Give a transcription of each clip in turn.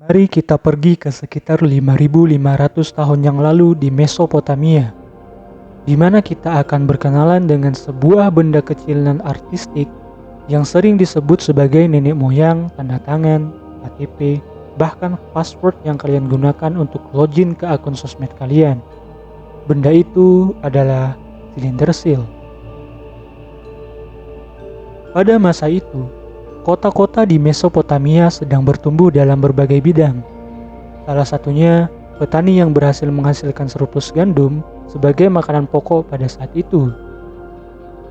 Mari kita pergi ke sekitar 5.500 tahun yang lalu di Mesopotamia, di mana kita akan berkenalan dengan sebuah benda kecil dan artistik yang sering disebut sebagai nenek moyang, tanda tangan, KTP, bahkan password yang kalian gunakan untuk login ke akun sosmed kalian. Benda itu adalah silinder seal. Pada masa itu, kota-kota di Mesopotamia sedang bertumbuh dalam berbagai bidang. Salah satunya, petani yang berhasil menghasilkan surplus gandum sebagai makanan pokok pada saat itu.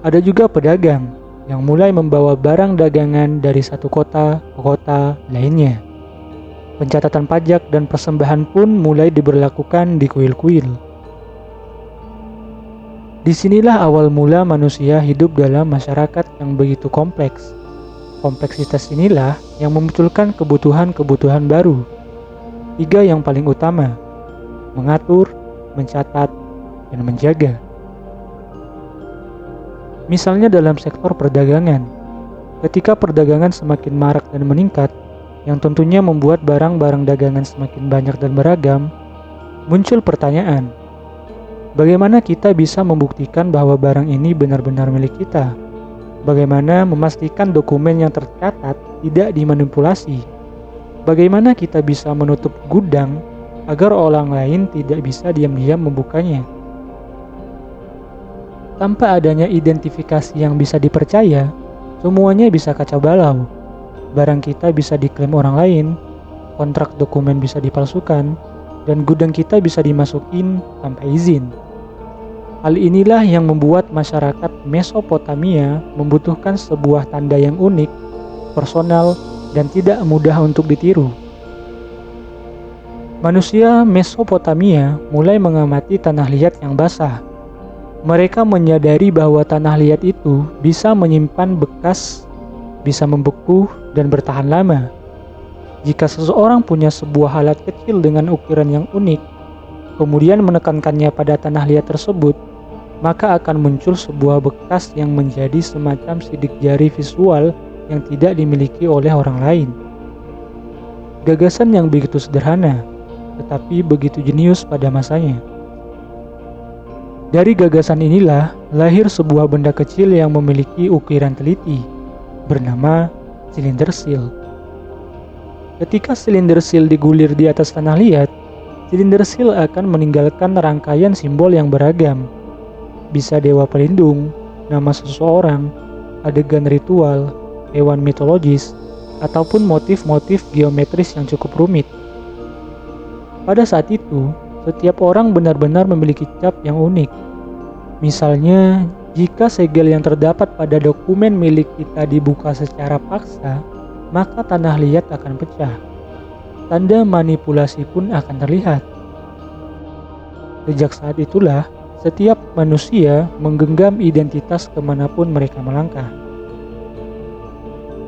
Ada juga pedagang yang mulai membawa barang dagangan dari satu kota ke kota lainnya. Pencatatan pajak dan persembahan pun mulai diberlakukan di kuil-kuil. Disinilah awal mula manusia hidup dalam masyarakat yang begitu kompleks. Kompleksitas inilah yang memunculkan kebutuhan-kebutuhan baru. 3 yang paling utama: mengatur, mencatat, dan menjaga. Misalnya dalam sektor perdagangan, ketika perdagangan semakin marak dan meningkat, yang tentunya membuat barang-barang dagangan semakin banyak dan beragam, muncul pertanyaan, bagaimana kita bisa membuktikan bahwa barang ini benar-benar milik kita? Bagaimana memastikan dokumen yang tercatat tidak dimanipulasi? Bagaimana kita bisa menutup gudang agar orang lain tidak bisa diam-diam membukanya? Tanpa adanya identifikasi yang bisa dipercaya, semuanya bisa kacau balau. Barang kita bisa diklaim orang lain, kontrak dokumen bisa dipalsukan, dan gudang kita bisa dimasukin tanpa izin. Hal inilah yang membuat masyarakat Mesopotamia membutuhkan sebuah tanda yang unik, personal, dan tidak mudah untuk ditiru. Manusia Mesopotamia mulai mengamati tanah liat yang basah. Mereka menyadari bahwa tanah liat itu bisa menyimpan bekas, bisa membeku, dan bertahan lama. Jika seseorang punya sebuah alat kecil dengan ukiran yang unik, kemudian menekankannya pada tanah liat tersebut, maka akan muncul sebuah bekas yang menjadi semacam sidik jari visual yang tidak dimiliki oleh orang lain. Gagasan yang begitu sederhana, tetapi begitu jenius pada masanya. Dari gagasan inilah lahir sebuah benda kecil yang memiliki ukiran teliti, bernama silinder seal. Ketika silinder seal digulir di atas tanah liat, silinder seal akan meninggalkan rangkaian simbol yang beragam. Bisa dewa pelindung, nama seseorang, adegan ritual, hewan mitologis, ataupun motif-motif geometris yang cukup rumit. Pada saat itu, setiap orang benar-benar memiliki cap yang unik. Misalnya, jika segel yang terdapat pada dokumen milik kita dibuka secara paksa, maka tanah liat akan pecah. Tanda manipulasi pun akan terlihat. Sejak saat itulah, setiap manusia menggenggam identitas kemanapun mereka melangkah.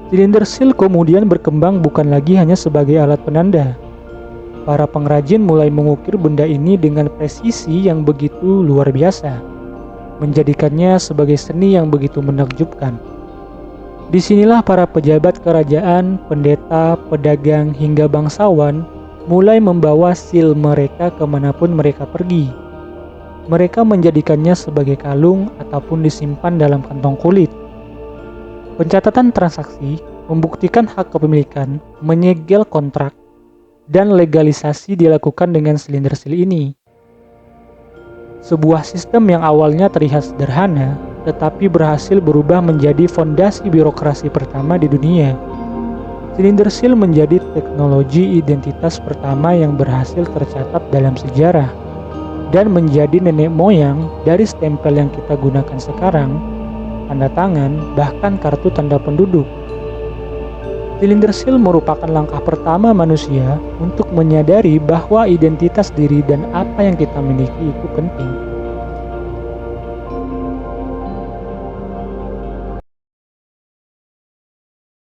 Silinder seal kemudian berkembang bukan lagi hanya sebagai alat penanda. Para pengrajin mulai mengukir benda ini dengan presisi yang begitu luar biasa, menjadikannya sebagai seni yang begitu menakjubkan. Disinilah para pejabat kerajaan, pendeta, pedagang, hingga bangsawan mulai membawa seal mereka kemanapun mereka pergi. Mereka menjadikannya sebagai kalung ataupun disimpan dalam kantong kulit. Pencatatan transaksi membuktikan hak kepemilikan, menyegel kontrak, dan legalisasi dilakukan dengan silinder seal ini. Sebuah sistem yang awalnya terlihat sederhana, tetapi berhasil berubah menjadi fondasi birokrasi pertama di dunia. Silinder seal menjadi teknologi identitas pertama yang berhasil tercatat dalam sejarah, dan menjadi nenek moyang dari stempel yang kita gunakan sekarang, tanda tangan, bahkan kartu tanda penduduk. Silinder seal merupakan langkah pertama manusia untuk menyadari bahwa identitas diri dan apa yang kita miliki itu penting.